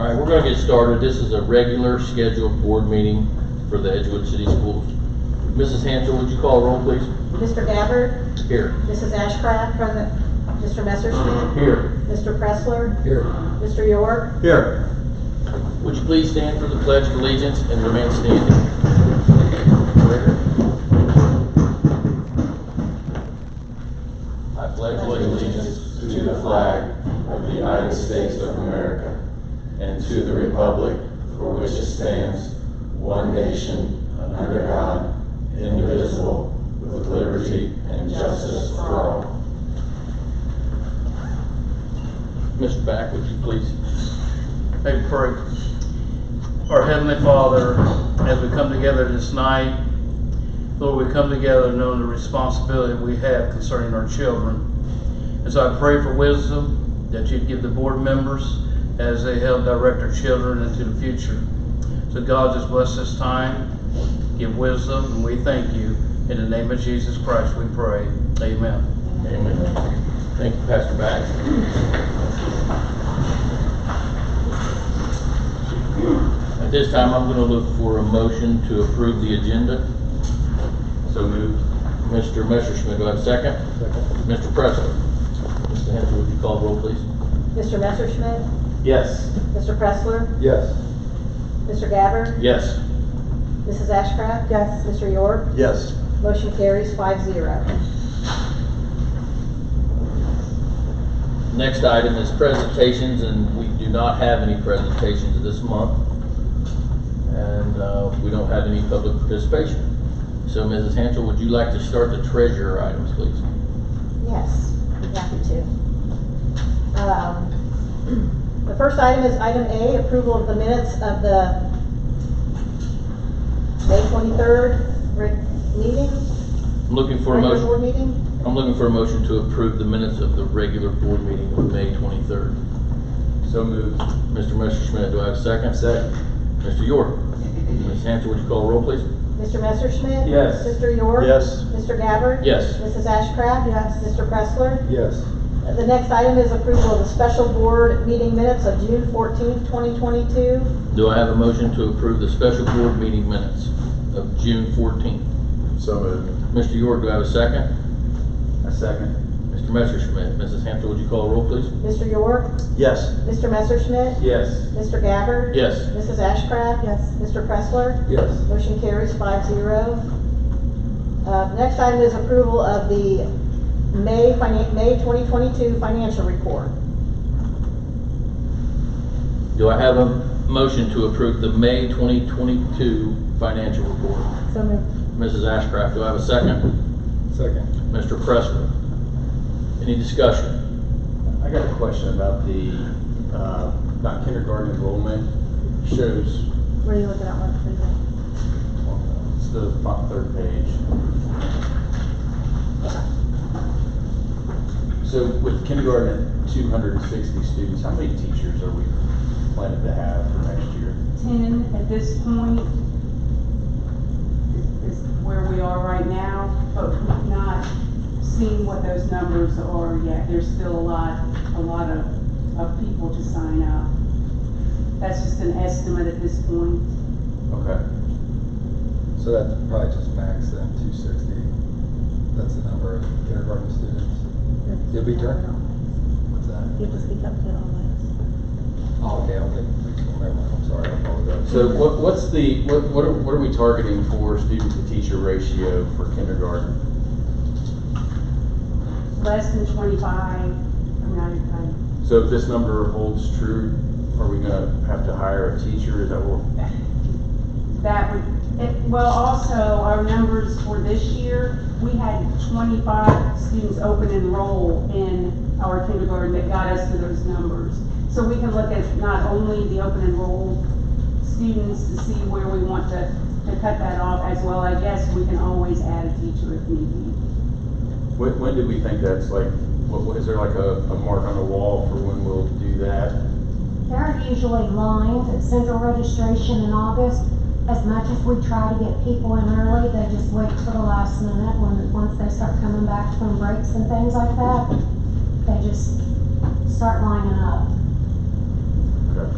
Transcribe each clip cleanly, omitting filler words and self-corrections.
All right, we're going to get started. This is a regular scheduled board meeting for the Edgewood City Schools. Mrs. Hansel, would you call a roll, please? Mr. Gabbard? Here. Mrs. Ashcraft? Present. Mr. Messerschmidt? Here. Mr. Pressler? Here. Mr. York? Here. Would you please stand for the Pledge of Allegiance and remain standing? I pledge allegiance to the flag of the United States of America and to the republic for which it stands, one nation, under God, indivisible, with liberty and justice for all. Mr. Back, would you please? May we pray. Our Heavenly Father, as we come together this night, Lord, we come together knowing the responsibility we have concerning our children. And so I pray for wisdom that you'd give the board members as they help direct our children into the future. So God, just bless this time, give wisdom, and we thank you. In the name of Jesus Christ we pray. Amen. Amen. Thank you, Pastor Back. At this time, I'm going to look for a motion to approve the agenda. So moved. Mr. Messerschmidt, do I have a second? Second. Mr. Pressler. Mr. Hansel, would you call the roll, please? Mr. Messerschmidt? Yes. Mr. Pressler? Yes. Mr. Gabbard? Yes. Mrs. Ashcraft? Yes. Mr. York? Yes. Motion carries 5-0. Next item is presentations, and we do not have any presentations this month. And we don't have any public participation. So Mrs. Hansel, would you like to start the treasurer items, please? Yes, I'm happy to. The first item is item A, approval of the minutes of the May 23rd meeting. I'm looking for a Regular motion. board meeting. I'm looking for a motion to approve the minutes of the regular board meeting of May 23rd. So moved. Mr. Messerschmidt, do I have a second? Second. Mr. York. Ms. Hansel, would you call a roll, please? Mr. Messerschmidt? Yes. Mr. York? Yes. Mr. Gabbard? Yes. Mrs. Ashcraft? Yes. Mr. Pressler? Yes. The next item is approval of the special board meeting minutes of June 14th, 2022. Do I have a motion to approve the special board meeting minutes of June 14th? So moved. Mr. York, do I have a second? A second. Mr. Messerschmidt. Mrs. Hansel, would you call a roll, please? Mr. York? Yes. Mr. Messerschmidt? Yes. Mr. Gabbard? Yes. Mrs. Ashcraft? Yes. Mr. Pressler? Yes. Motion carries 5-0. Next item is approval of the May 2022 financial report. Do I have a motion to approve the May 2022 financial report? So moved. Mrs. Ashcraft, do I have a second? Second. Mr. Pressler. Any discussion? I got a question about the about kindergarten enrollment. Shows Where are you looking at? it's the third page. So with kindergarten at 260 students, how many teachers are we planning to have for next year? 10 at this point is where we are right now, but we've not seen what those numbers are yet. There's still a lot of people to sign up. That's just an estimate at this point. Okay. So that's probably just max then, 260. That's the number of kindergarten students. Did we turn? What's that? You have to speak up to all this. Oh, okay, okay. I'm sorry, I apologize. So what are we targeting for student to teacher ratio for kindergarten? Less than 25. So if this number holds true, are we going to have to hire a teacher? Is that what? That would, well, also our numbers for this year, we had 25 students open enroll in our kindergarten that got us to those numbers. So we can look at not only the open enroll students to see where we want to cut that off, as well, I guess we can always add a teacher if need be. When did we think that's like, what is there like a mark on the wall for when we'll do that? There are usually lines at central registration in August. As much as we try to get people in early, they just wait till the last minute once they start coming back from breaks and things like that. They just start lining up. Okay.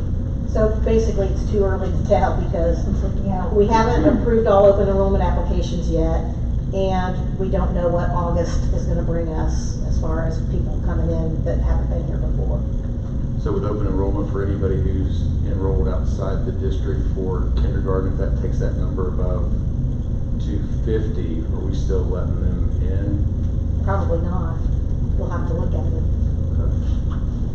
So basically, it's too early to tell because Yeah. we haven't approved all open enrollment applications yet, and we don't know what August is gonna bring us as far as people coming in that haven't been here before. So with open enrollment for anybody who's enrolled outside the district for kindergarten, if that takes that number above 250, are we still letting them in? Probably not. We'll have to look at it.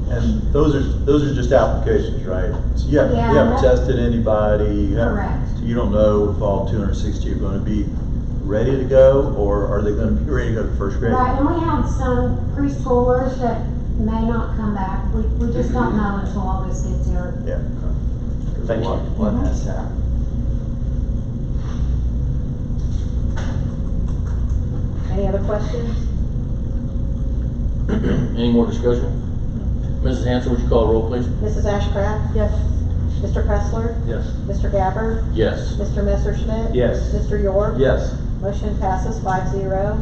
And those are just applications, right? So you Yeah, haven't that- tested anybody, you haven't, Correct. so you don't know if all 260 are gonna be ready to go, or are they gonna be ready to go to first grade? Right, and we have some preschoolers that may not come back. We just don't know until August gets here. Yeah. Thank you. What has to happen? Any other questions? Any more discussion? Mrs. Hansel, would you call the roll, please? Mrs. Ashcraft? Yes. Mr. Pressler? Yes. Mr. Gabbard? Yes. Mr. Messerschmidt? Yes. Mr. York? Yes. Motion passes 5-0.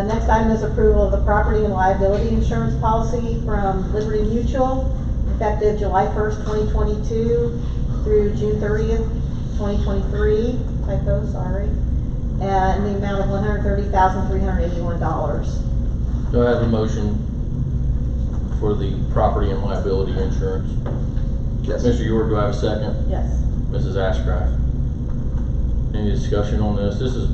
Next item is approval of the property and liability insurance policy from Liberty Mutual, effective July 1st, 2022 through June 30th, 2023. Typo, sorry. And the amount of $130,381. Do I have a motion for the property and liability insurance? Yes. Mr. York, do I have a second? Yes. Mrs. Ashcraft? Any discussion on this? This is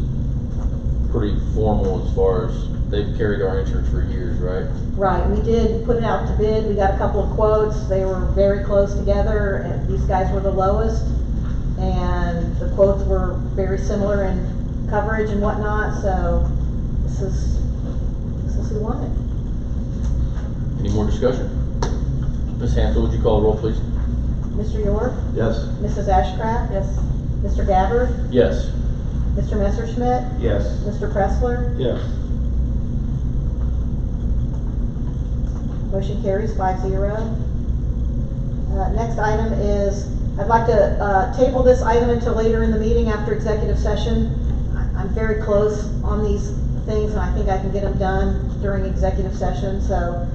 pretty formal as far as they've carried our insurance for years, right? Right, we did put it out to bid. We got a couple of quotes. They were very close together, and these guys were the lowest. And the quotes were very similar in coverage and whatnot, so this is who won it. Any more discussion? Ms. Hansel, would you call the roll, please? Mr. York? Yes. Mrs. Ashcraft? Yes. Mr. Gabbard? Yes. Mr. Messerschmidt? Yes. Mr. Pressler? Yes. Motion carries 5-0. Next item is, I'd like to table this item until later in the meeting after executive session. I'm very close on these things, and I think I can get them done during executive session, so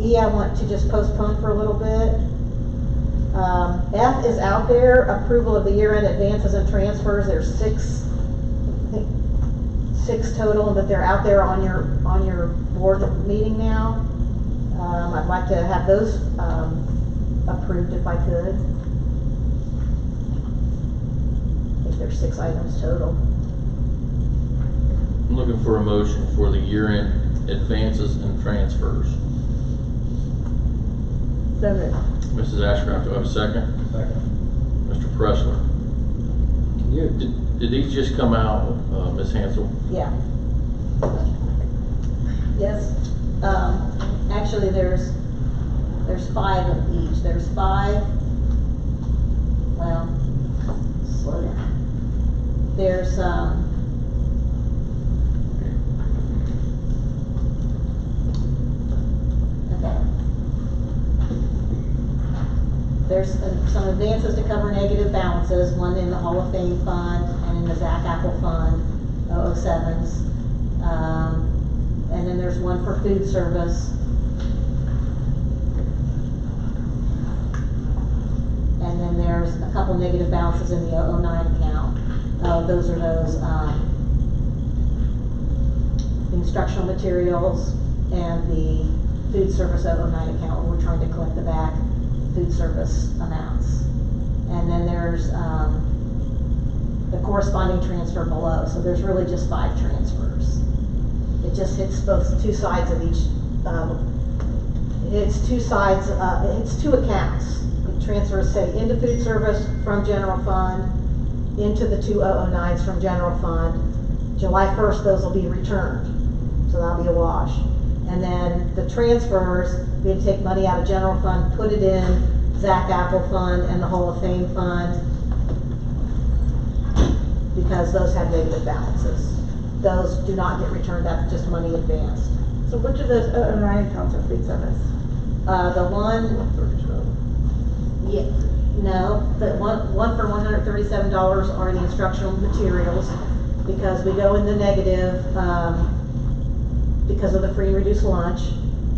E, I want to just postpone for a little bit. F is out there, approval of the year-end advances and transfers. There's six total that they're out there on your board meeting now. I'd like to have those approved if I could. I think there's 6 items total. I'm looking for a motion for the year-end advances and transfers. So moved. Mrs. Ashcraft, do I have a second? Second. Mr. Pressler? Can you, Did these just come out, Ms. Hansel? Yeah. Yes. Actually, there's 5 of each. There's 5. Well, slow down. There's okay. There's some advances to cover negative balances, one in the Hall of Fame fund and in the Zach Apple fund, 007s. And then there's one for food service. And then there's a couple negative balances in the 009 account. Those are the instructional materials and the food service 009 account. We're trying to collect the back food service amounts. And then there's the corresponding transfer below. So there's really just 5 transfers. It just hits both 2 sides of each, it's 2 sides, it's 2 accounts. It transfers, say, into food service from general fund, into the 2 009s from general fund. July 1st, those will be returned. So that'll be a wash. And then the transfers, we had to take money out of general fund, put it in Zach Apple fund and the Hall of Fame fund, because those have negative balances. Those do not get returned, that's just money advanced. So which of those 009 accounts are food service? The one, 137. yeah, no, the one for $137 are the instructional materials, because we go in the negative, because of the free and reduced lunch.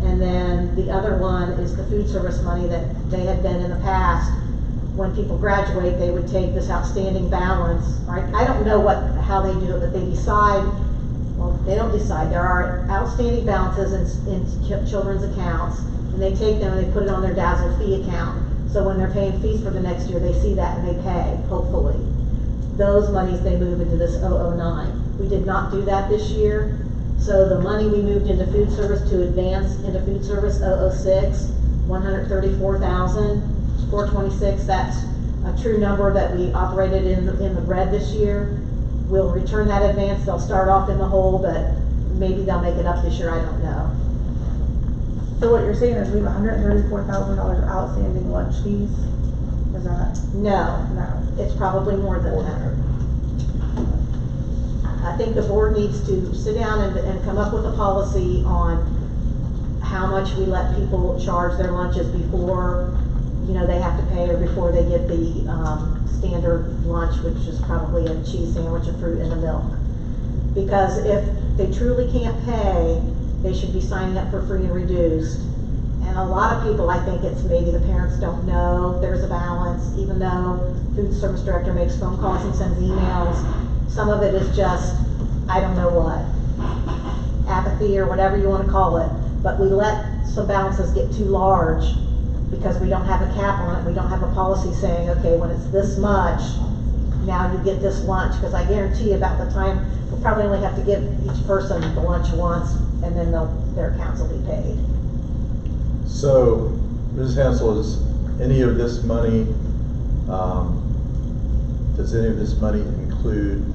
And then the other one is the food service money that they had been in the past when people graduate, they would take this outstanding balance, right? I don't know how they do it, but they decide, well, they don't decide. There are outstanding balances in children's accounts, and they take them and they put it on their Dazzle fee account. So when they're paying fees for the next year, they see that and they pay, hopefully. Those monies they move into this 009. We did not do that this year. So the money we moved into food service to advance into food service 006, 134,426. That's a true number that we operated in the red this year. We'll return that advance. They'll start off in the hole, but maybe they'll make it up this year. I don't know. So what you're saying is we have $134,000 outstanding lunch fees? Is that? No, No. it's probably more than that. I think the board needs to sit down and come up with a policy on how much we let people charge their lunches before, they have to pay, or before they get the standard lunch, which is probably a cheese sandwich, a fruit, and a milk. Because if they truly can't pay, they should be signing up for free and reduced. And a lot of people, I think it's maybe the parents don't know there's a balance, even though food service director makes phone calls and sends emails. Some of it is just, I don't know what, apathy or whatever you want to call it. But we let some balances get too large because we don't have a cap on it. We don't have a policy saying, okay, when it's this much, now you get this lunch. Because I guarantee you about the time, we'll probably only have to give each person the lunch once, and then their accounts will be paid. So, Ms. Hansel, is any of this money, does any of this money include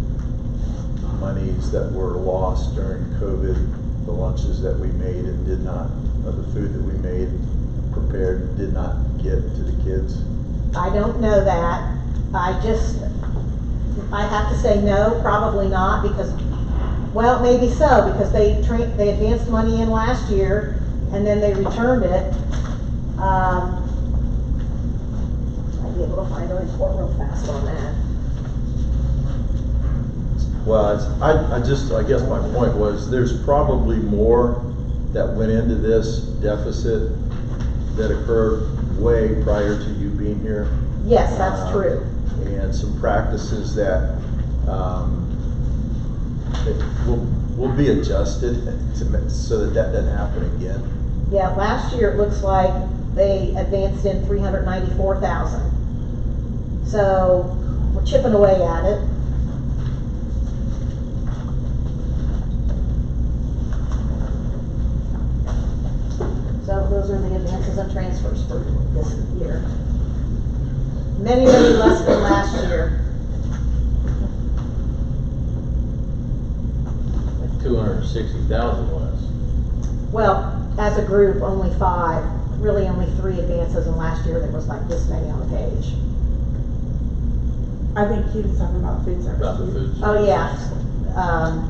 monies that were lost during COVID, the lunches that we made and did not, or the food that we made, prepared, and did not get to the kids? I don't know that. I have to say no, probably not, because, well, maybe so, because they advanced money in last year, and then they returned it. I'd be able to find a report real fast on that. Well, I guess my point was, there's probably more that went into this deficit that occurred way prior to you being here. Yes, that's true. And some practices that will be adjusted so that doesn't happen again. Yeah, last year it looks like they advanced in $394,000. So we're chipping away at it. So those are the advances and transfers for this year. Many, many less than last year. 260,000 less. Well, as a group, only 5, really only 3 advances, and last year there was like this many on the page. I think he was talking about food service. About the food. Oh, yeah. All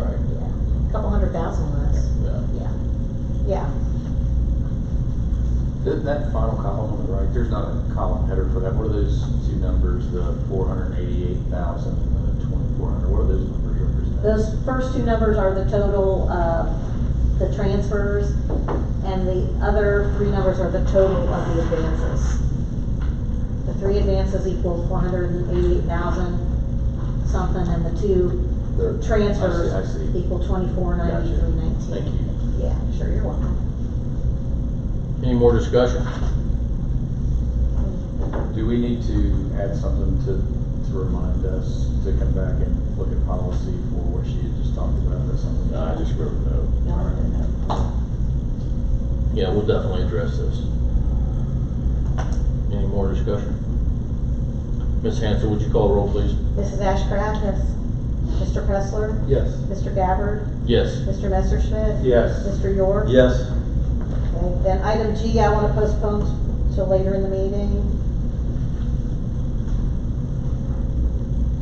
right. A couple 100,000 less. Yeah. That final column on the right, there's not a column header for that. What are those two numbers, the 488,000 and the 2,400? What are those numbers represent? Those first 2 numbers are the total, the transfers, and the other 3 numbers are the total of the advances. The 3 advances equals 488,000 something, and the 2 transfers I see. equal 2493.19. Thank you. Yeah, sure, you're welcome. Any more discussion? Do we need to add something to remind us to come back and look at policy for what she had just talked about? That's something. No, I just wrote a note. No, I didn't know. Yeah, we'll definitely address this. Any more discussion? Ms. Hansel, would you call the roll, please? Mrs. Ashcraft? Yes. Mr. Pressler? Yes. Mr. Gabbard? Yes. Mr. Messerschmidt? Yes. Mr. York? Yes. Okay, then item G, I want to postpone till later in the meeting.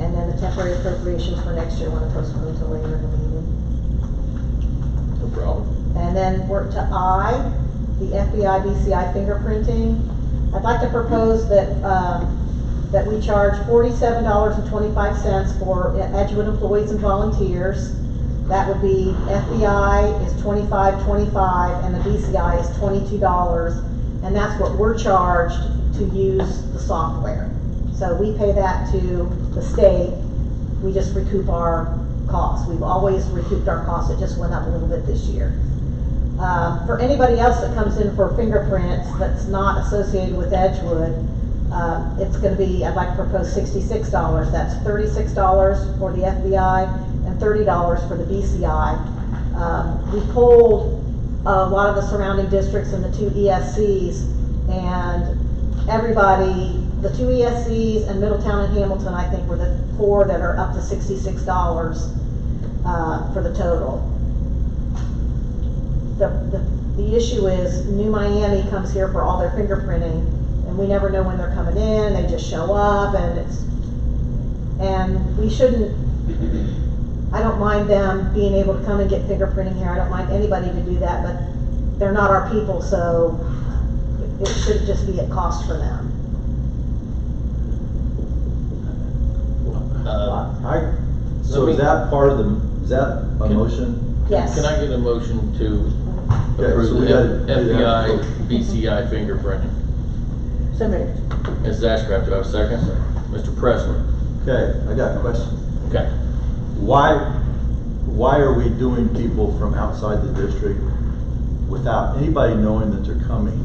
And then the temporary appropriations for next year, I want to postpone until later in the meeting. No problem. And then we're to I, the FBI BCI fingerprinting. I'd like to propose that that we charge $47.25 for Edgewood employees and volunteers. That would be FBI is $25.25 and the BCI is $22. and that's what we're charged to use the software. So we pay that to the state, we just recoup our costs. We've always recouped our costs, it just went up a little bit this year. For anybody else that comes in for fingerprints that's not associated with Edgewood, it's gonna be, I'd like to propose $66. That's $36 for the FBI and $30 for the BCI. We polled a lot of the surrounding districts and the 2 ESCs, and everybody, the 2 ESCs and Middletown and Hamilton, I think, were the 4 that are up to $66 for the total. The issue is New Miami comes here for all their fingerprinting, and we never know when they're coming in, they just show up, and we shouldn't, I don't mind them being able to come and get fingerprinting here, I don't mind anybody to do that, but they're not our people, so it should just be at cost for them. So is that part of the, is that a motion? Yes. Can I get a motion to Okay, approve so we the gotta do that. FBI, BCI fingerprinting? So moved. Mrs. Ashcraft, do I have a second? Mr. Presley? Okay, I got a question. Okay. Why are we doing people from outside the district without anybody knowing that they're coming?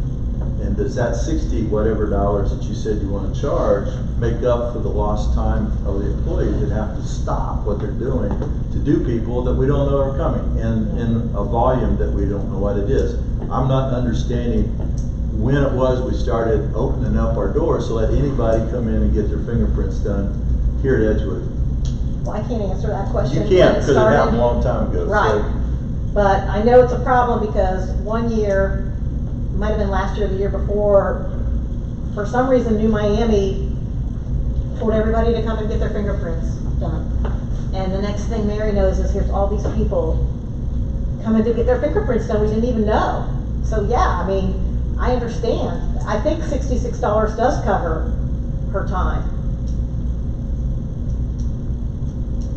And does that 60 whatever dollars that you said you want to charge make up for the lost time of the employees that have to stop what they're doing to do people that we don't know are coming in a volume that we don't know what it is? I'm not understanding when it was we started opening up our doors to let anybody come in and get their fingerprints done here at Edgewood. Well, I can't answer that question. You when can't, it because it started. happened a long time ago. Right. So, But I know it's a problem because one year, might have been last year or the year before, for some reason New Miami told everybody to come and get their fingerprints done. And the next thing Mary knows is here's all these people coming to get their fingerprints done we didn't even know. So yeah, I mean, I understand. I think $66 does cover her time.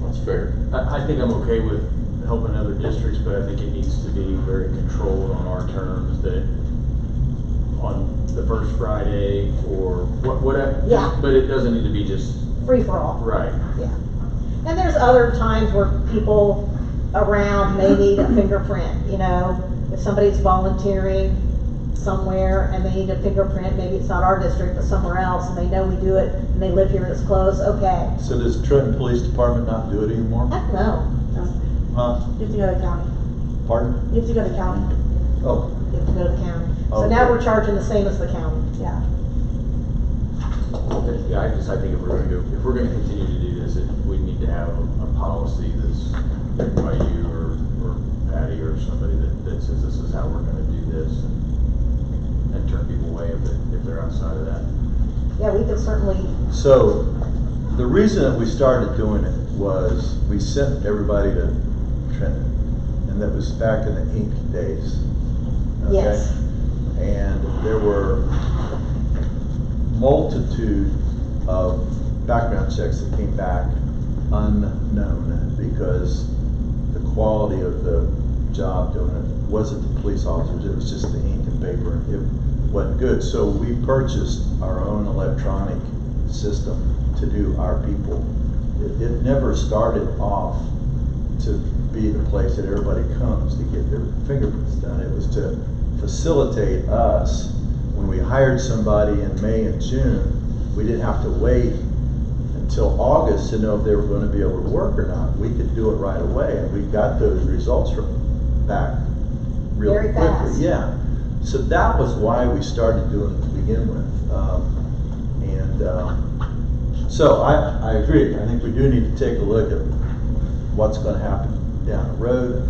That's fair. I think I'm okay with helping other districts, but I think it needs to be very controlled on our terms, that on the first Friday or whatever. Yeah. But it doesn't need to be just, Free for all. right. Yeah. And there's other times where people around may need a fingerprint, you know, if somebody's volunteering somewhere and they need a fingerprint, maybe it's not our district, but somewhere else, and they know we do it, and they live here and it's close, okay. so does Trenton Police Department not do it anymore? Heck no. Huh? You have to go to county. Pardon? You have to go to county. Oh, You have to go to the county. So Okay. now we're charging the same as the county. Yeah. Yeah, I think if we're gonna continue to do this, we need to have a policy that's written by you or Patty or somebody that says this is how we're gonna do this, and turn people away if they're outside of that. Yeah, we could certainly, so the reason that we started doing it was we sent everybody to Trenton, and that was back in the ink days. Okay? yes. And there were multitude of background checks that came back unknown because the quality of the job doing it wasn't the police officers, it was just the ink and paper. It wasn't good. So we purchased our own electronic system to do our people. It never started off to be the place that everybody comes to get their fingerprints done. It was to facilitate us. When we hired somebody in May and June, we didn't have to wait until August to know if they were going to be able to work or not. We could do it right away, and we got those results from back really Very quickly. fast. Yeah. So that was why we started doing it to begin with. So I agree. I think we do need to take a look at what's going to happen down the road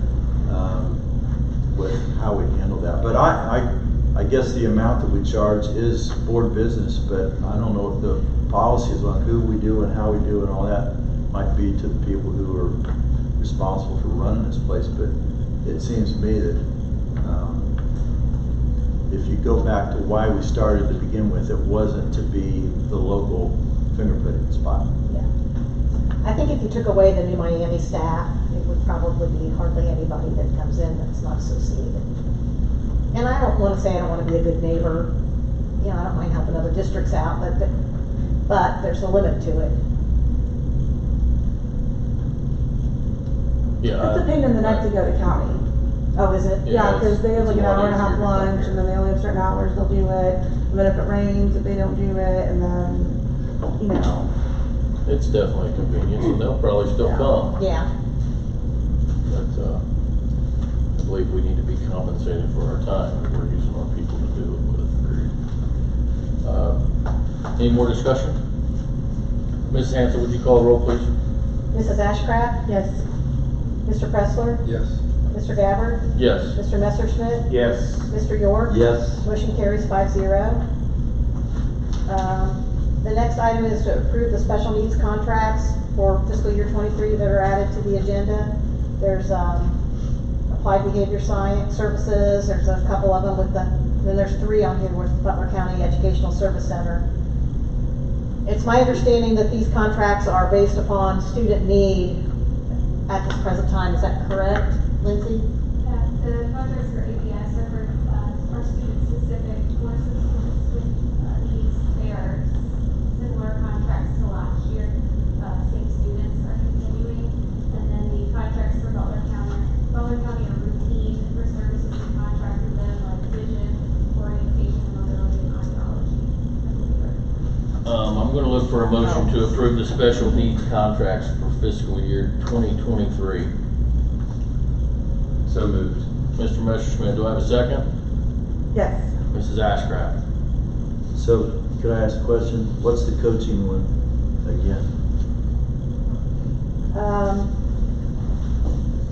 with how we handle that. But I guess the amount that we charge is board business, but I don't know if the policies on who we do and how we do and all that might be to the people who are responsible for running this place. But it seems to me that if you go back to why we started to begin with, it wasn't to be the local fingerprinting spot. Yeah. I think if you took away the New Miami staff, it would probably be hardly anybody that comes in that's not associated. And I don't wanna say I don't wanna be a good neighbor, you know, I don't mind helping other districts out, but there's a limit to it. Yeah. It's a pain in the neck to go to county. Oh, is it? Yeah, it's- cause they have like it's an a lot hour and a half easier to come lunch, here. and then they only have certain hours they'll do it, and then if it rains, if they don't do it, and then, you know, It's definitely a convenience, and they'll probably still Yeah. come, Yeah, but, I believe we need to be compensated for our time, if we're using our people to do it with. Any more discussion? Mrs. Hansel, would you call the roll, please? Mrs. Ashcraft, yes. Mr. Pressler, Yes. Mr. Gabbard, Yes. Mr. Messerschmidt, Yes. Mr. York. Yes. Motion carries 5-0. The next item is to approve the special needs contracts for fiscal year 23 that are added to the agenda. There's, applied behavior science services, there's a couple of them with then there's 3 on here with Butler County Educational Service Center. It's my understanding that these contracts are based upon student need at this present time, is that correct, Lindsay? The contracts for APS are for our student-specific courses with needs. They are similar contracts to last year. Same students are continuing. And then the contracts for Butler County are routine for services and contracts with them, like vision, orientation, mobility, and audiology. I'm gonna look for a motion to approve the special needs contracts for fiscal year 2023. So moved. Mr. Messerschmidt, do I have a second? Yes. Mrs. Ashcraft? So, could I ask a question? What's the coaching one again?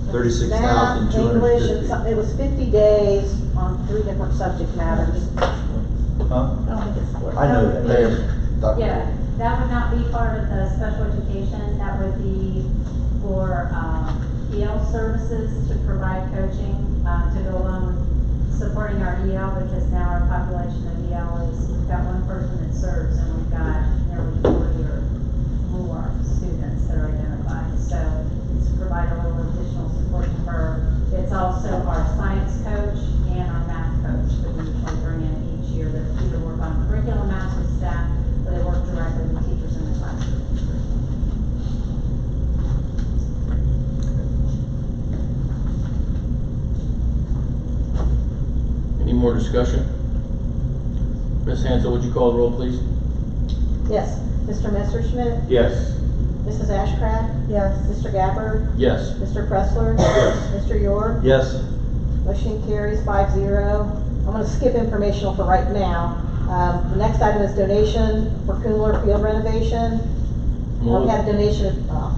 Math, 36,250. English, it was 50 days on 3 different subject matters. Huh? I don't think it's split. I know that. Hey, Dr. Yeah, that would not be part of the special education, that would be for, EL services to provide coaching, to go along with supporting our EL, because now our population of EL is, we've got 1 person that serves, and we've got nearly 40 or more students that are identified, so it's to provide a little additional support to her. It's also our science coach and our math coach that we usually bring in each year, that either work on curriculum maps with staff, or they work directly with teachers in the classroom. Any more discussion? Ms. Hansel, would you call the roll, please? Yes, Mr. Messerschmidt, Yes. Mrs. Ashcraft, Yes. Mr. Gabbard, Yes. Mr. Pressler, Mr. York. Yes. Motion carries 5-0. I'm gonna skip informational for right now. The next item is donation for Kumler Field renovation. I'm gonna We had a look- donation of,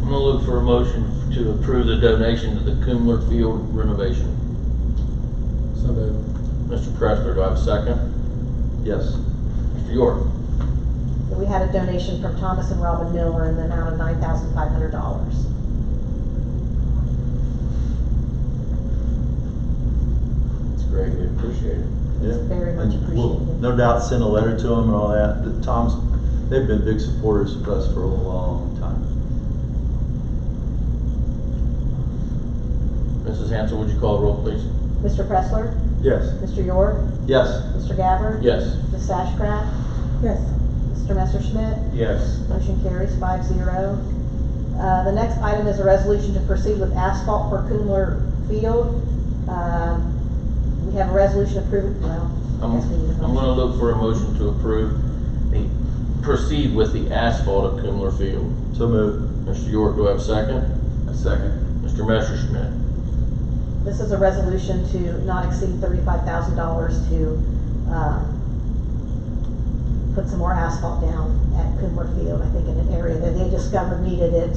I'm gonna look for a motion to approve the donation to the Kumler Field renovation. So moved. Mr. Pressler, do I have a second? Yes. Mr. York? we had a donation from Thomas and Robin Miller in the amount of $9,500. It's greatly appreciated. Yeah. Very much And we'll appreciated. no doubt send a letter to them and all that. The Tom's, they've been big supporters of us for a long time. Mrs. Hansel, would you call the roll, please? Mr. Pressler? Yes. Mr. York? Yes. Mr. Gabbard? Yes. Ms. Ashcraft? Yes. Mr. Messerschmidt? Yes. Motion carries 5-0. The next item is a resolution to proceed with asphalt for Kumler Field. We have a resolution approved, well, I I'm guess we need a gonna motion. look for a motion to approve proceed with the asphalt at Kumler Field. So moved. Mr. York, do I have a second? A second. Mr. Messerschmidt? This is a resolution to not exceed $35,000 to, put some more asphalt down at Kumler Field, I think in an area that they discovered needed it,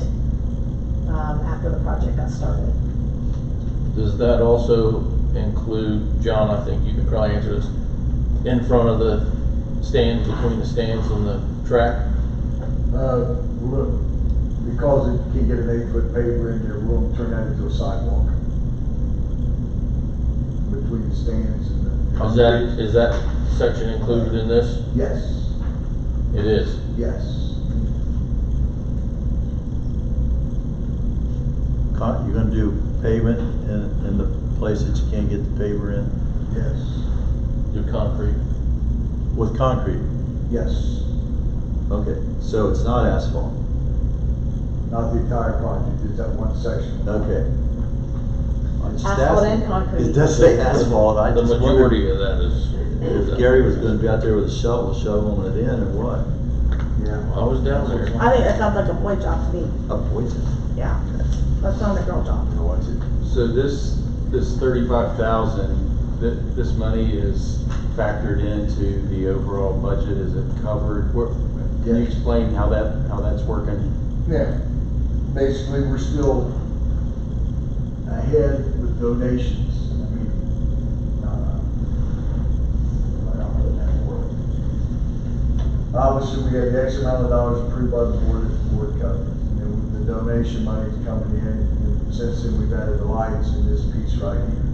after the project got started. Does that also include, John, I think you can probably answer this, in front of the stands, between the stands and the track? Because it can get an 8-foot paver in there, we're gonna turn that into a sidewalk. Between the stands and the. Is that section included in this? Yes, It is. yes. You're gonna do pavement in the place that you can't get the paver in? Yes, Do concrete? With concrete? yes. Okay, so it's not asphalt? Not the entire project, it's that one section. Okay. I'm just Asphalt asking. and concrete. It does say asphalt, I The just majority wondered of that is. if Gary was gonna be out there with a shovel shoveling it in or what? Yeah. I was down there. I think that sounds like a point job to me, A poison. yeah. That sounds like a girl job. So this 35,000, this money is factored into the overall budget, is it covered? Can you explain how that's working? Yeah, basically, we're still ahead with donations. I mean, I don't know that word. Obviously, we had the X amount of dollars approved by the board that the board covered. And then with the donation money's coming in, and since then, we've added the lights in this piece right here.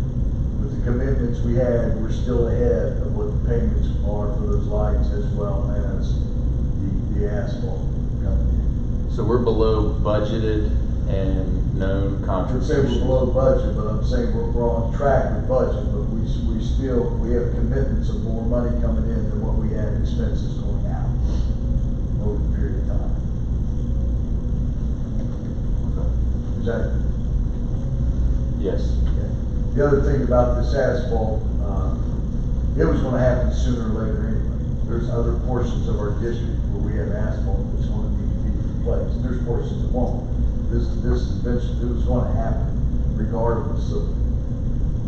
With the commitments we had, we're still ahead of what the payments are for those lights as well as the asphalt coming in. So we're below budgeted and known I would say we're contributions. below budget, but I'm saying we're on track with budget, but we have commitments of more money coming in than what we had expenses going out over the period of time. Is that, Yes. the other thing about this asphalt, it was gonna happen sooner or later anyway. There's other portions of our district where we have asphalt that's gonna need to be replaced, and there's portions that won't. This eventually, it was gonna happen regardless of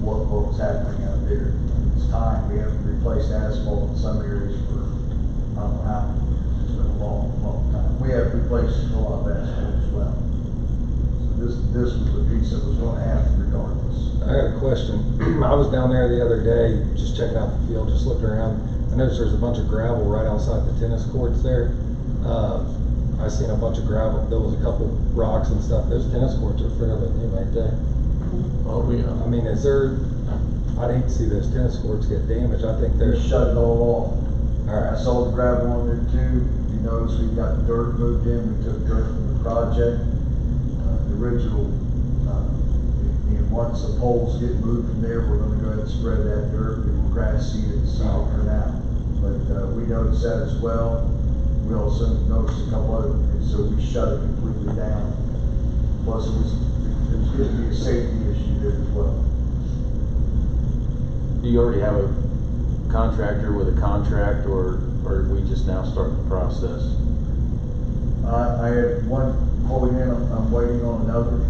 what was happening out there. It's time, we haven't replaced asphalt in some areas for, I don't know how, it's been a long, long time. We have replaced a lot of asphalt as well. So this was the piece that was gonna happen regardless. I got a question. I was down there the other day, just checking out the field, just looking around. I noticed there's a bunch of gravel right outside the tennis courts there. I seen a bunch of gravel, there was a couple rocks and stuff. Those tennis courts are fairly new, ain't they? Oh, yeah. I mean, is there, I'd hate to see those tennis courts get damaged. I think they're, We shut it all off. all I right. saw the gravel on there too. You notice we got dirt moved in, we took dirt from the project. The original, and once the poles get moved from there, we're gonna go ahead and spread that dirt. We will grass seed it for now. But, we noticed that as well. We also noticed a couple other things, so we shut it completely down. Plus it was going to be a safety issue there as well. Do you already have a contractor with a contract, or we just now start the process? I had one pulling in, I'm waiting on another.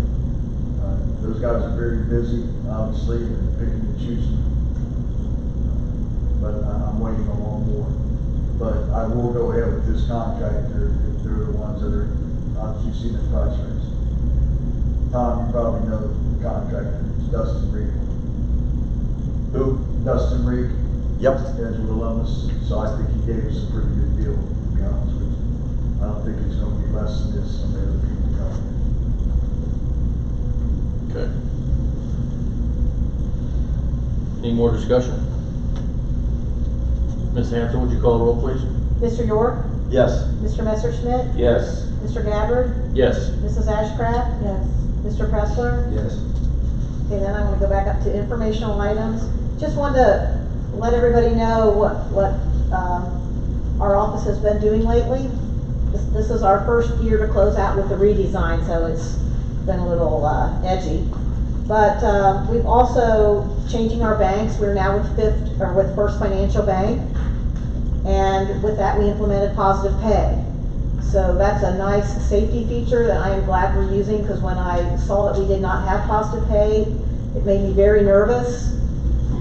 Those guys are very busy, obviously, and picking and choosing. But I'm waiting on one more. But I will go ahead with this contractor if they're the ones that are, obviously seen the price raise. Tom, you probably know the contractor, it's Dustin Reed. Who? Dustin Reed. Yep. Edgewood alumnus, so I think he gave us a pretty good deal, to be honest with you. I don't think it's gonna be less than this, some of the other people coming in. Okay. Any more discussion? Ms. Hansel, would you call the roll, please? Mr. York? Yes. Mr. Messerschmidt? Yes. Mr. Gabbard? Yes. Mrs. Ashcraft? Yes. Mr. Pressler? Yes. Okay, then I want to go back up to informational items. Just wanted to let everybody know what our office has been doing lately. This is our first year to close out with the redesign, so it's been a little edgy. But we've also changing our banks. We're now with First Financial Bank, and with that we implemented positive pay. So that's a nice safety feature that I am glad we're using, because when I saw that we did not have positive pay, it made me very nervous,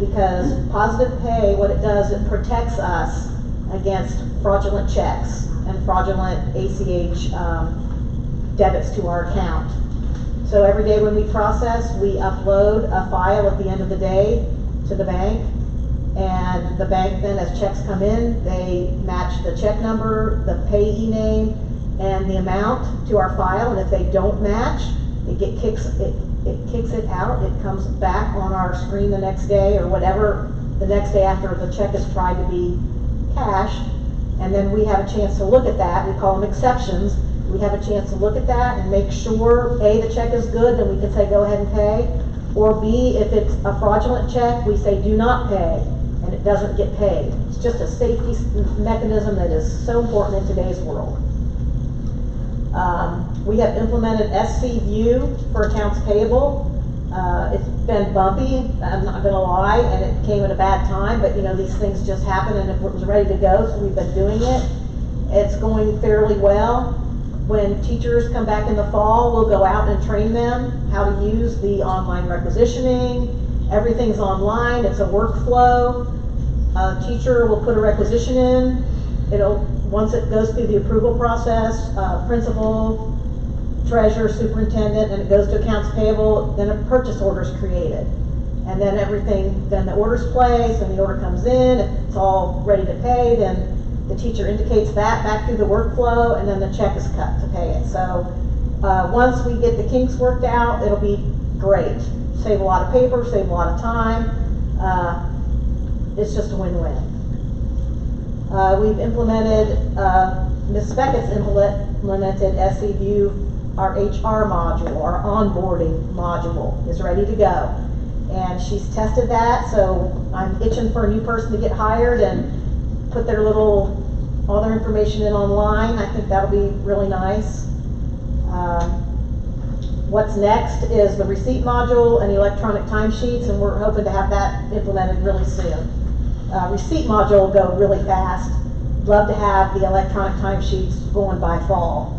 because positive pay, what it does, it protects us against fraudulent checks and fraudulent ACH debits to our account. So every day when we process, we upload a file at the end of the day to the bank, and the bank then, as checks come in, they match the check number, the payee name, and the amount to our file, and if they don't match, it kicks it out. It comes back on our screen the next day, or whatever, the next day after the check is tried to be cashed, and then we have a chance to look at that. We call them exceptions. We have a chance to look at that and make sure, A, the check is good, then we can say go ahead and pay, Or B, if it's a fraudulent check, we say do not pay, and it doesn't get paid. It's just a safety mechanism that is so important in today's world. We have implemented SC View for accounts payable. It's been bumpy, I'm not gonna lie, and it came at a bad time, but you know, these things just happen, and it was ready to go, so we've been doing it. It's going fairly well. When teachers come back in the fall, we'll go out and train them how to use the online requisitioning. Everything's online, it's a workflow. A teacher will put a requisition in. Once it goes through the approval process, principal, treasurer, superintendent, and it goes to accounts payable, then a purchase order is created. And then then the order's placed, and the order comes in, if it's all ready to pay, then the teacher indicates that back through the workflow, and then the check is cut to pay it. So once we get the kinks worked out, it'll be great. Save a lot of paper, save a lot of time. It's just a win-win. We've implemented, Ms. Beckett's implemented SC View, our HR module, our onboarding module is ready to go. And she's tested that, so I'm itching for a new person to get hired and put all their information in online. I think that'll be really nice. What's next is the receipt module and electronic timesheets, and we're hoping to have that implemented really soon. Receipt module will go really fast. Love to have the electronic timesheets going by fall.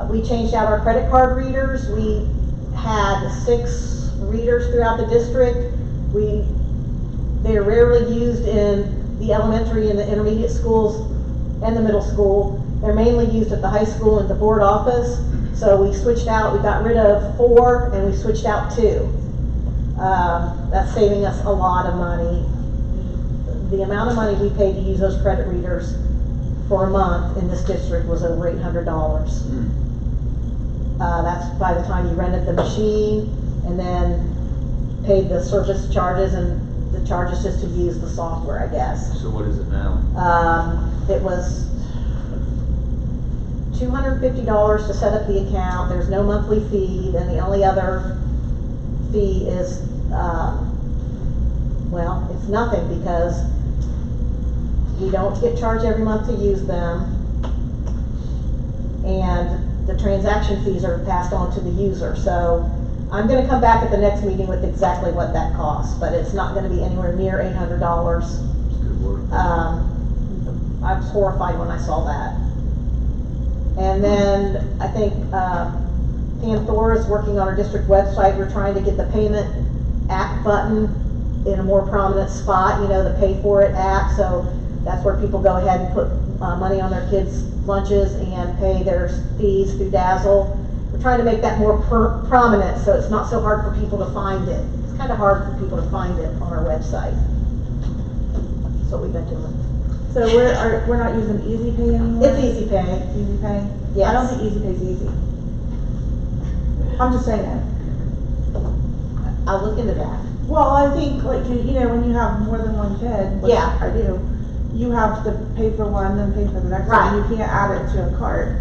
We changed out our credit card readers. We had 6 readers throughout the district. They're rarely used in the elementary and the intermediate schools and the middle school. They're mainly used at the high school and the board office. So we got rid of 4 and we switched out 2. That's saving us a lot of money. The amount of money we paid to use those credit readers for a month in this district was over $800. That's by the time you rented the machine and then paid the service charges and the charges just to use the software, I guess. So what is it now? It was $250 to set up the account. There's no monthly fee. Then the only other fee is, well, it's nothing because we don't get charged every month to use them. And the transaction fees are passed on to the user. So I'm going to come back at the next meeting with exactly what that costs, but it's not going to be anywhere near $800. Good work. I was horrified when I saw that. And then I think Pam Thor is working on our district website. We're trying to get the payment app button in a more prominent spot, you know, the pay for it app. So that's where people go ahead and put money on their kids' lunches and pay their fees through Dazzle. We're trying to make that more prominent so it's not so hard for people to find it. It's kind of hard for people to find it on our website. That's what we've been doing. So we're not using Easy Pay anymore? It's Easy Pay. Easy Pay? Yes. I don't think Easy Pay's easy. I'm just saying that. I'll look into that. Well, I think like, you know, when you have more than one kid, which Yeah. I do, you have to pay for one, then pay for the next Right. one. You can't add it to a cart.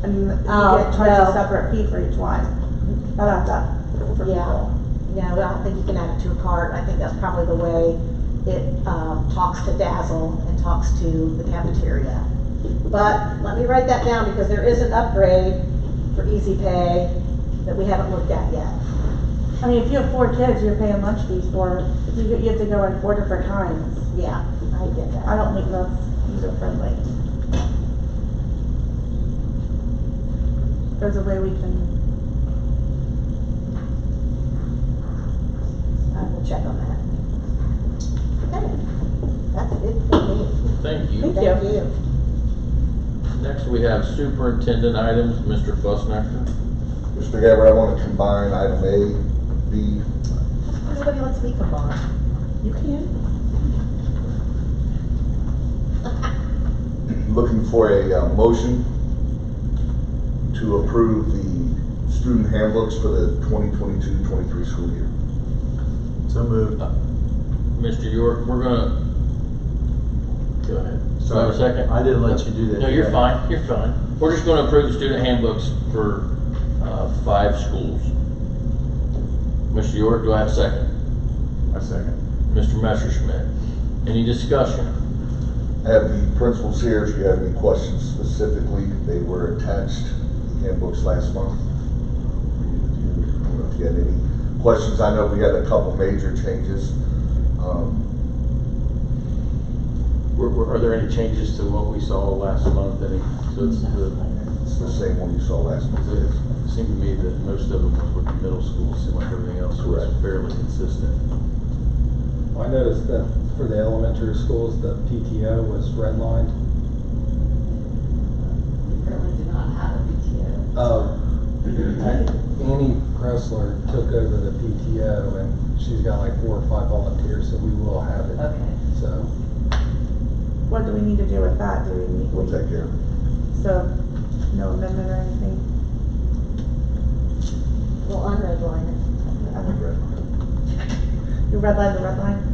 And you get charged no. a separate fee for each one. Not that for Yeah. people. No, I don't think you can add it to a cart. I think that's probably the way it talks to Dazzle and talks to the cafeteria. But let me write that down because there is an upgrade for Easy Pay that we haven't looked at yet. I mean, if you have 4 kids, you're paying lunch fees for, you have to go in 4 different times. Yeah, I get that. I don't think that's user friendly. There's a way we can. I will check on that. Okay, that's it for me. Thank you. Thank you. Next, we have Superintendent Items, Mr. Fussnachter. Mr. Gabbard, I want to combine item A, B. Nobody lets me combine. You can. Looking for a motion to approve the student handbooks for the 2022-23 school year. So moved. Mr. York, we're gonna, go ahead. Sorry. Have a second? I didn't let you do that. No, you're fine, you're fine. We're just gonna approve the student handbooks for 5 schools. Mr. York, do I have a second? I second. Mr. Messerschmidt. Any discussion? Have the principals here, if you have any questions specifically, they were attached to the handbooks last month. I don't know if you had any questions. I know we had a couple major changes. Are there any changes to what we saw last month? So It's the same one you saw last month. it seemed to me that most of them was with the middle school. It seemed like everything else was Correct. fairly consistent. I noticed that for the elementary schools, the PTO was redlined. We currently do not have a PTO. Annie Pressler took over the PTO and she's got like 4 or 5 volunteers, so we will have it. Okay. So, What do we need to do with that? Do we need? We'll take care of it. So, no amendment or anything? We'll unredline it. You redline the red line?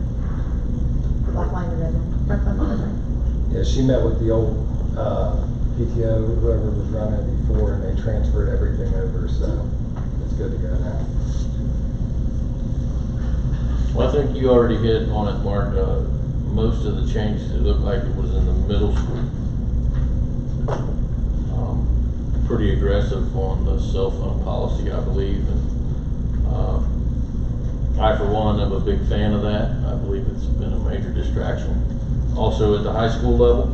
Black line to red line. Red line, red line. yeah, she met with the old PTO, whoever was running it before, and they transferred everything over, so it's good to go now. Well, I think you already hit on it, Mark. Most of the changes, it looked like it was in the middle school. Pretty aggressive on the cell phone policy, I believe, and I, for one, am a big fan of that. I believe it's been a major distraction. Also at the high school level,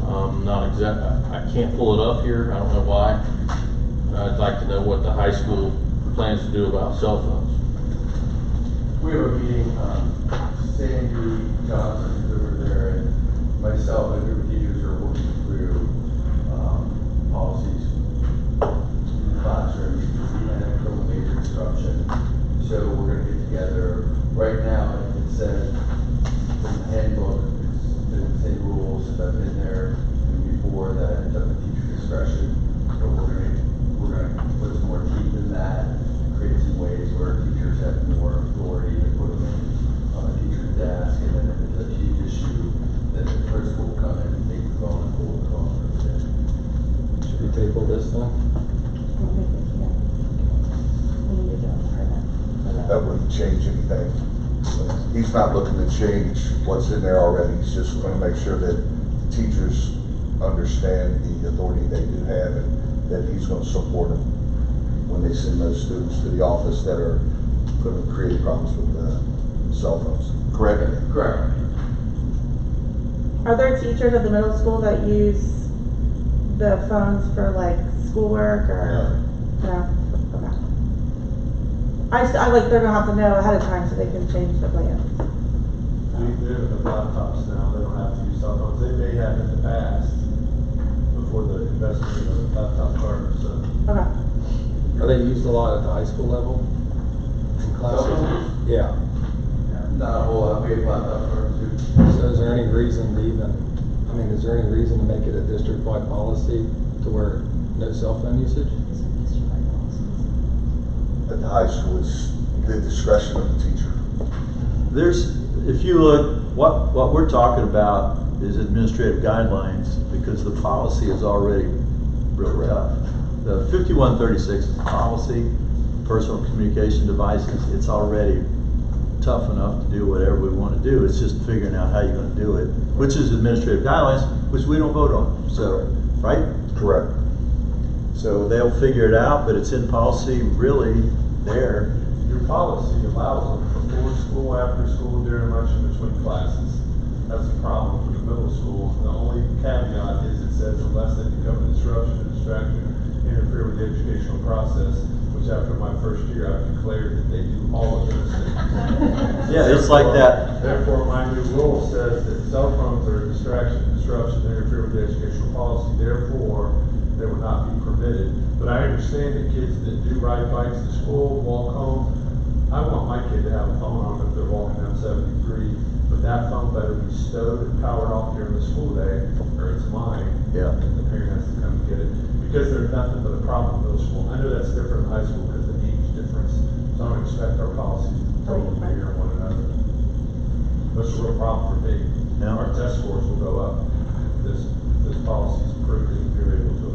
I can't pull it up here, I don't know why. I'd like to know what the high school plans to do about cell phones. We have a meeting, Sandy Johnson is over there, and myself and a group of teachers are working through policies in the classroom, and a little major disruption. So we're gonna get together. Right now, it says in the handbook, it's the same rules that have been there before, that it's up to teacher discretion. But we're gonna put some more teeth in that, create some ways where teachers have more authority to put them on a teacher's desk, and then if it's a huge issue, then the principal will come in and take the phone and pull the phone. Should we table this then? I don't think we can. We need to do it for that. That wouldn't change anything. He's not looking to change what's in there already. He's just going to make sure that teachers understand the authority they do have, and that he's going to support them when they send those students to the office that are going to create problems with the cell phones. Correct? Correct. Are there teachers at the middle school that use the phones for like schoolwork or? No. Okay. I like, they're gonna have to know ahead of time so they can change the plans. They have the laptops now, they don't have to use cell phones. They may have in the past, before the investment in the laptop card, so. Okay. Are they used a lot at the high school level? In classes? Yeah. Not a whole lot, we have laptop cards too. So is there any reason to is there any reason to make it a district-wide policy to where no cell phone usage? At the high school, it's the discretion of the teacher. If you look, what we're talking about is administrative guidelines, because the policy is already real tough. The 5136 is policy, personal communication devices, it's already tough enough to do whatever we want to do. It's just figuring out how you're going to do it, which is administrative guidelines, which we don't vote on. So, right? Correct. So they'll figure it out, but it's in policy really there. Your policy allows them before school, after school, during lunch, and between classes. That's the problem for the middle school. The only caveat is it says unless they become a disruption, a distraction, interfere with the educational process, which after my first year, I've declared that they do all of those things. Yeah, it's like that. Therefore, my new rule says that cell phones are a distraction, disruption, interfere with the educational policy. Therefore, they will not be permitted. But I understand that kids that do ride bikes to school, walk home, I want my kid to have a phone on if they're walking down 73, but that phone better be stowed and powered off during the school day, or it's mine. Yeah. And the parent has to come and get it, because there's nothing but a problem in middle school. I know that's different in high school because of the age difference, so I don't expect our policies to totally mirror one another. That's a real problem for me. Yeah. Our test scores will go up if this policy is approved, and we're able to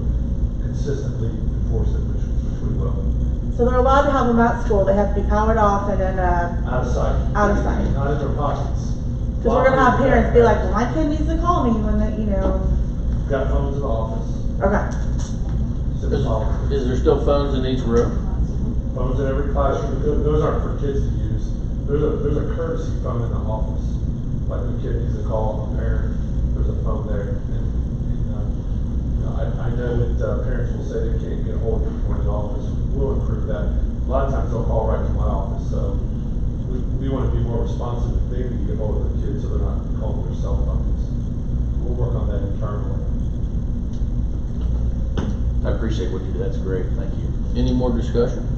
consistently enforce it, which we will. So there are a lot allowed to have them at school, they have to be powered off and then, Out of sight. out of sight. Not in their pockets. Cause we're gonna have parents be like, well, my kid needs to call me when they, you know, Got phones in the office. okay. Is there still phones in each room? Phones in every classroom. Those aren't for kids to use. There's a courtesy phone in the office. Like the kid needs to call a parent, there's a phone there. And you know, I know that parents will say they can't get a hold of people in the office. We'll improve that. A lot of times they'll call right to my office, so we want to be more responsive. They need to get hold of their kids so they're not calling their cell phones. We'll work on that internally. I appreciate what you did, that's great, thank you. Any more discussion?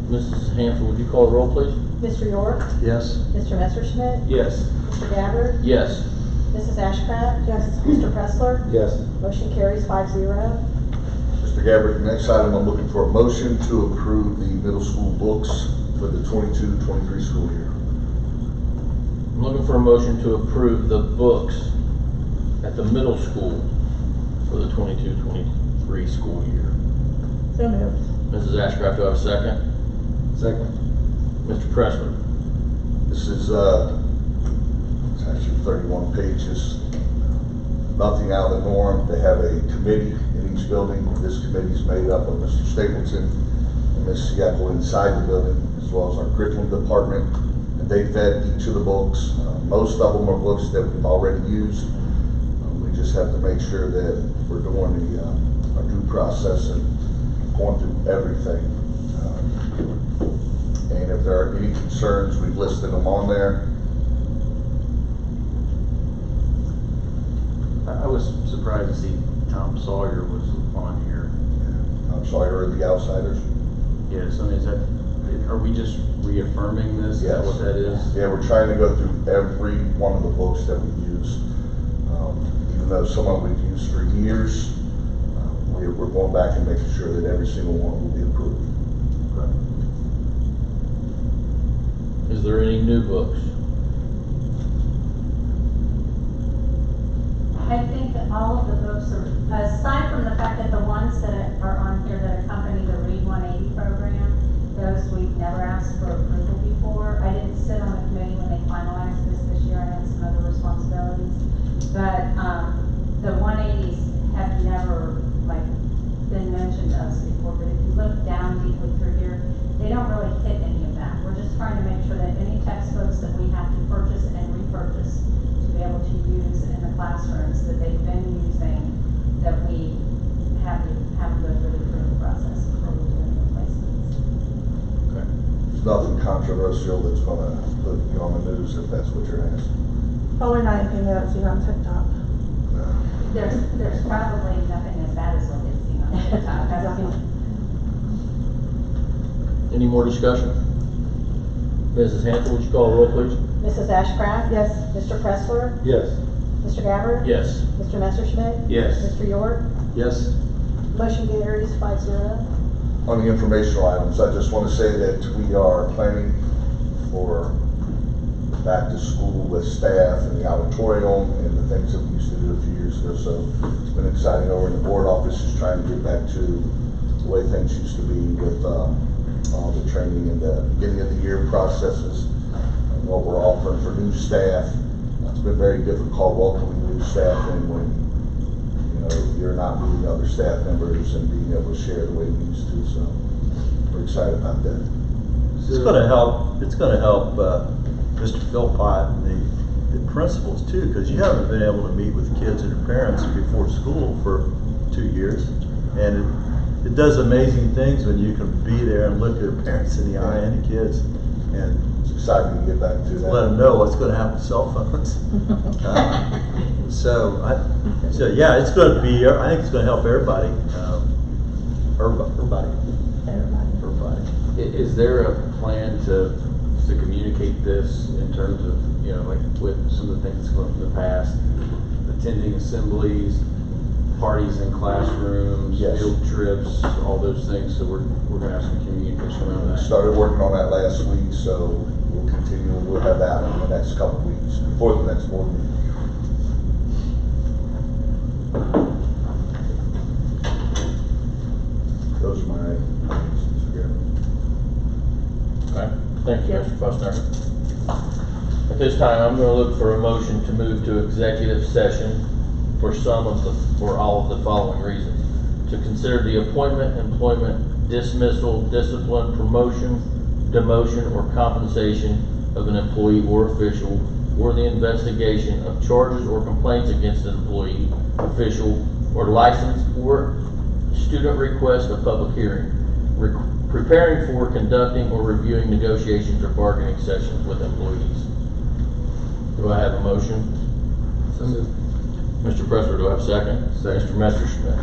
Mrs. Hansel, would you call the roll, please? Mr. York? Yes. Mr. Messerschmidt? Yes. Mr. Gabbard? Yes. Mrs. Ashcraft? Yes. Mr. Pressler? Yes. Motion carries 5-0. Mr. Gabbard, the next item, I'm looking for a motion to approve the middle school books for the 22-23 school year. I'm looking for a motion to approve the books at the middle school for the 22-23 school year. So moved. Mrs. Ashcraft, do I have a second? Second. Mr. Pressler? This is, it's actually 31 pages. Nothing out of the norm. They have a committee in each building. This committee is made up of Mr. Stapleton and Ms. Seattle inside the building, as well as our curriculum department. And they vet each of the books. Most of them are books that we've already used. We just have to make sure that we're doing our due process and going through everything. And if there are any concerns, we've listed them on there. I was surprised to see Tom Sawyer was on here. Tom Sawyer and the Outsiders. Yes, I mean, are we just reaffirming this? Is that what that is? Yeah, we're trying to go through every one of the books that we use. Even though some of them we've used for years, we're going back and making sure that every single one will be approved. Is there any new books? I think that all of the books are, aside from the fact that the ones that are on here that accompany the Read 180 program, those we've never asked for approval before. I didn't sit on the committee when they finalized this year. I had some other responsibilities. But the 180s have never been mentioned to us before. But if you look down deeply through here, they don't really hit any of that. We're just trying to make sure that any textbooks that we have to purchase and repurchase to be able to use in the classrooms that they've been using, that we have to go through the approval process before we do any replacements. Okay. There's nothing controversial that's gonna put you on the news if that's what you're asking. Probably not anything that I've seen on TikTok. There's probably nothing as bad as what they've seen on TikTok. Any more discussion? Mrs. Hansel, would you call the roll, please? Mrs. Ashcraft? Yes. Mr. Pressler? Yes. Mr. Gabbard? Yes. Mr. Messerschmidt? Yes. Mr. York? Yes. Motion carries 5-0. On the informational items, I just want to say that we are planning for back to school with staff and the auditorium and the things that we used to do a few years ago. So it's been exciting over in the board office, just trying to get back to the way things used to be with all the training and the beginning of the year processes and what we're offering for new staff. It's been very difficult welcoming new staff in when you're not meeting other staff members and being able to share the way we used to. So we're excited about that. It's gonna help, Mr. Philpott and the principals too, because you haven't been able to meet with kids and their parents before school for 2 years. And it does amazing things when you can be there and look at the parents in the eye and the kids and it's exciting to get back to that. let them know what's going to happen to cell phones. So yeah, it's going to be, I think it's going to help everybody. Everybody. Is there a plan to communicate this in terms of, like with some of the things that's going from the past, attending assemblies, parties in classrooms, Yes. field trips, all those things, so we're going to have some communication around We that. started working on that last week, so we'll continue. We'll have that in the next couple of weeks before the next board meeting. Those are my time, I'm gonna look for a motion to move to executive session for all of the following reasons. To consider the appointment, employment, dismissal, discipline, promotion, demotion, or compensation of an employee or official, or the investigation of charges or complaints against an employee, official, or licensed, or student request of public hearing, preparing for, conducting, or reviewing negotiations or bargaining sessions with employees. Do I have a motion? So moved. Mr. Pressler, do I have a second? Second. Mr. Messerschmidt.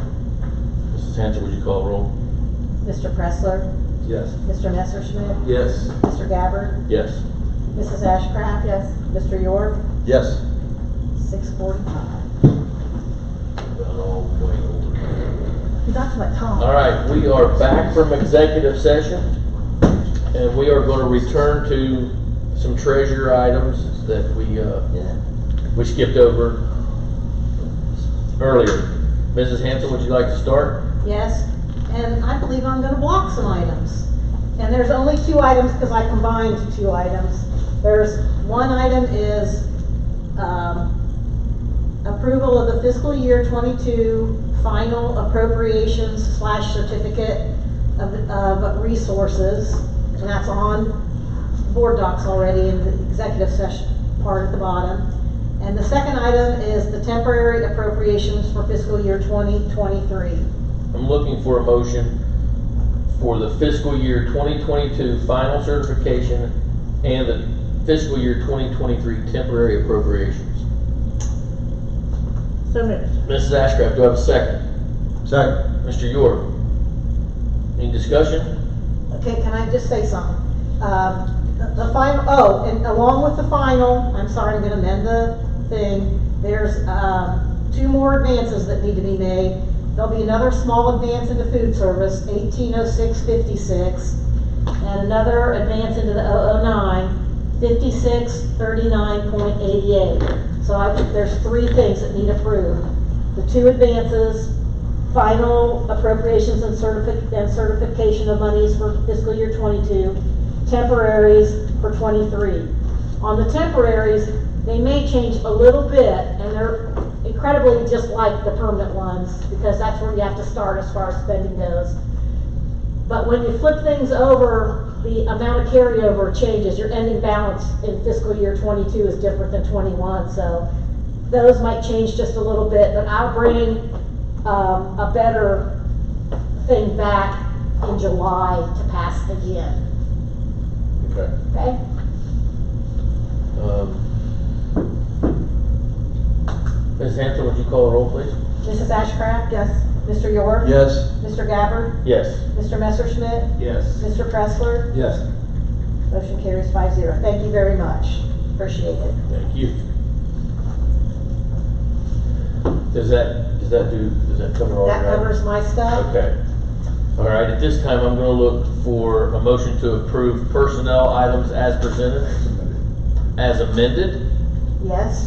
Mrs. Hanson, would you call a roll? Mr. Pressler? Yes. Mr. Messerschmidt? Yes. Mr. Gabbard? Yes. Mrs. Ashcraft? Yes. Mr. York? Yes. 6:45. He's acting like Tom. All right, we are back from executive session, and we are going to return to some treasurer items that we skipped over earlier. Mrs. Hanson, would you like to start? Yes, and I believe I'm gonna block some items. And there's only 2 items because I combined 2 items. There's one item is, approval of the fiscal year 22 final appropriations / certificate of resources. And that's on board docs already in the executive session part at the bottom. And the second item is the temporary appropriations for fiscal year 2023. I'm looking for a motion for the fiscal year 2022 final certification and the fiscal year 2023 temporary appropriations. So moved. Mrs. Ashcraft, do I have a second? Second. Mr. York? Any discussion? Okay, can I just say something? The final, and along with the final, I'm sorry, I'm gonna amend the thing. There's, 2 more advances that need to be made. There'll be another small advance into food service, 1806.56, and another advance into the 009, 5639.88. So I think there's 3 things that need approved. The 2 advances, final appropriations and certification of monies for fiscal year 22, temporaries for 23. On the temporaries, they may change a little bit, and they're incredibly just like the permanent ones, because that's where you have to start as far as spending goes. But when you flip things over, the amount of carryover changes. Your ending balance in fiscal year 22 is different than 21, so those might change just a little bit, but I'll bring a better thing back in July to pass again. Okay. Okay? Ms. Hanson, would you call a roll, please? Mrs. Ashcraft? Yes. Mr. York? Yes. Mr. Gabbard? Yes. Mr. Messerschmidt? Yes. Mr. Pressler? Yes. Motion carries 5-0. Thank you very much. Appreciate it. Thank you. Does that cover all That your items? covers my stuff. Okay. All right, at this time, I'm gonna look for a motion to approve personnel items as presented, as amended. Yes,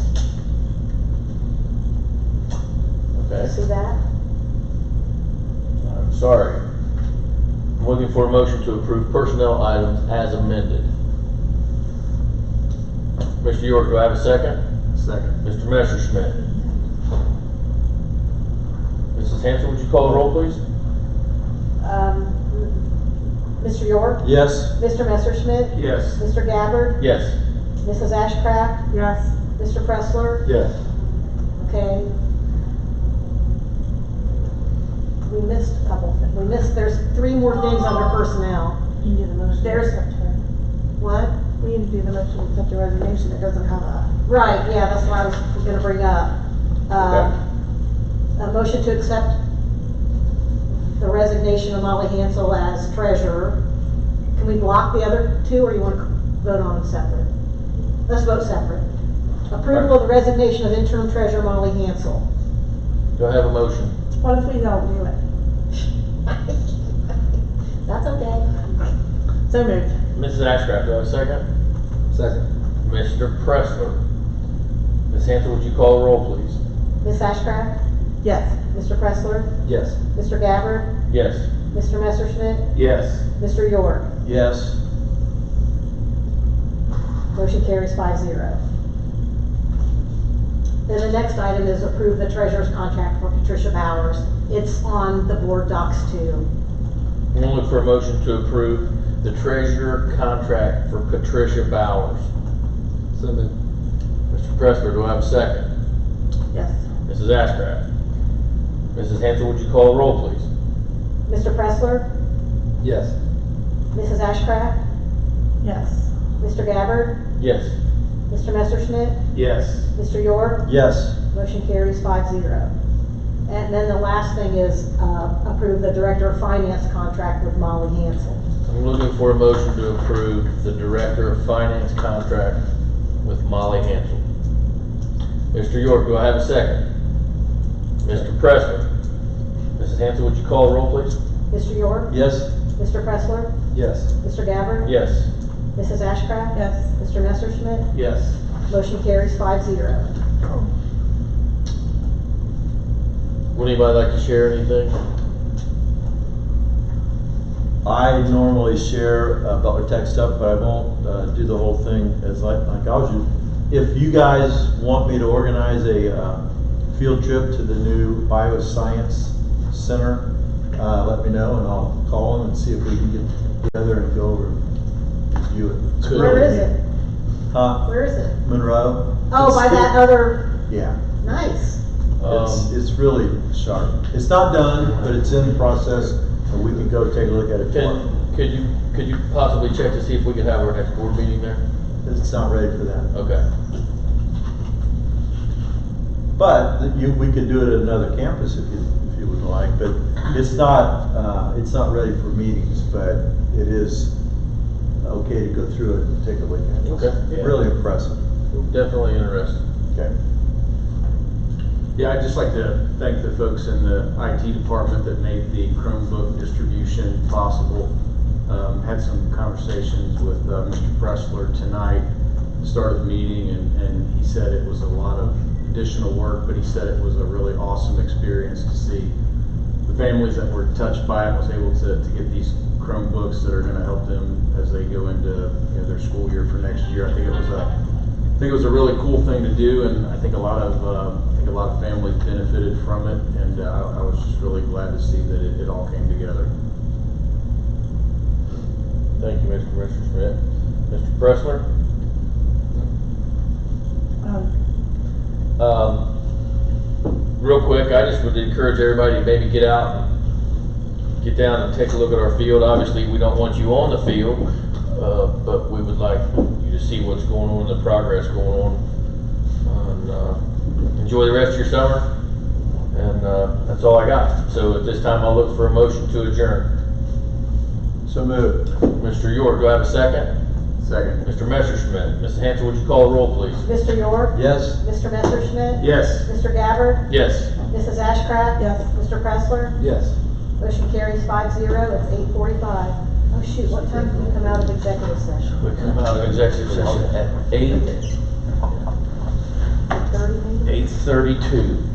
Okay. see that? I'm sorry. I'm looking for a motion to approve personnel items as amended. Mr. York, do I have a second? Second. Mr. Messerschmidt. Mrs. Hanson, would you call the roll, please? Mr. York? Yes. Mr. Messerschmidt? Yes. Mr. Gabbard? Yes. Mrs. Ashcraft? Yes. Mr. Pressler? Yes. Okay. We missed a couple things. There's 3 more things under personnel. You can do the motion. There's- to accept her. What? We need to do the motion to accept the resignation. It doesn't have a. Right, yeah, that's what I was gonna bring up. Okay. A motion to accept the resignation of Molly Hansel as treasurer. Can we block the other 2, or you want to vote on them separate? Let's vote separate. Approval of the resignation of interim treasurer Molly Hansel. Do I have a motion? What if we don't do it? That's okay. So moved. Mrs. Ashcraft, do I have a second? Second. Mr. Pressler. Ms. Hanson, would you call the roll, please? Ms. Ashcraft? Yes. Mr. Pressler? Yes. Mr. Gabbard? Yes. Mr. Messerschmidt? Yes. Mr. York? Yes. Motion carries 5-0. Then the next item is approve the treasurer's contract for Patricia Bowers. It's on the board docs too. I'm gonna look for a motion to approve the treasurer contract for Patricia Bowers. So moved. Mr. Pressler, do I have a second? Yes. Mrs. Ashcraft? Mrs. Hansel, would you call the roll, please? Mr. Pressler? Yes. Mrs. Ashcraft? Yes. Mr. Gabbard? Yes. Mr. Messerschmidt? Yes. Mr. York? Yes. Motion carries 5-0. And then the last thing is approve the Director of Finance contract with Molly Hansel. I'm looking for a motion to approve the Director of Finance contract with Molly Hansel. Mr. York, do I have a second? Mr. Pressler? Mrs. Hansel, would you call the roll, please? Mr. York? Yes. Mr. Pressler? Yes. Mr. Gabbard? Yes. Mrs. Ashcraft? Yes. Mr. Messerschmidt? Yes. Motion carries 5-0. Would anybody like to share anything? I normally share Butler Tech stuff, but I won't do the whole thing as like I was you. If you guys want me to organize a field trip to the new Bioscience Center, let me know and I'll call them and see if we can get together and go over and view it. It's Where really is neat. it? Huh? Where is it? Monroe. Oh, It's by still- that other, Yeah. nice. It's really sharp. It's not done, but it's in the process, and we can go take a look at it tomorrow. Could you possibly check to see if we could have our next board meeting there? It's not ready for that. Okay. But we could do it at another campus if you would like, but it's not ready for meetings, but it is okay to go through it and take a look at it. Okay. It's really impressive. Definitely interested. Okay. Yeah, I'd just like to thank the folks in the IT department that made the Chromebook distribution possible. Had some conversations with Mr. Pressler tonight, started the meeting, and he said it was a lot of additional work, but he said it was a really awesome experience to see the families that were touched by it, was able to get these Chromebooks that are going to help them as they go into their school year for next year. I think it was a really cool thing to do, and I think a lot of families benefited from it, and I was just really glad to see that it all came together. Thank you, Mr. Messerschmidt. Mr. Pressler? Real quick, I just would encourage everybody to maybe get out and get down and take a look at our field. Obviously, we don't want you on the field, but we would like you to see what's going on, the progress going on. And, enjoy the rest of your summer, and that's all I got. So at this time, I'll look for a motion to adjourn. So moved. Mr. York, do I have a second? Second. Mr. Messerschmidt. Mrs. Hansel, would you call the roll, please? Mr. York? Yes. Mr. Messerschmidt? Yes. Mr. Gabbard? Yes. Mrs. Ashcraft? Yes. Mr. Pressler? Yes. Motion carries 5-0. It's 8:45. Oh shoot, what time can we come out of executive session? We come out of executive session at 8:30 maybe? 8:32.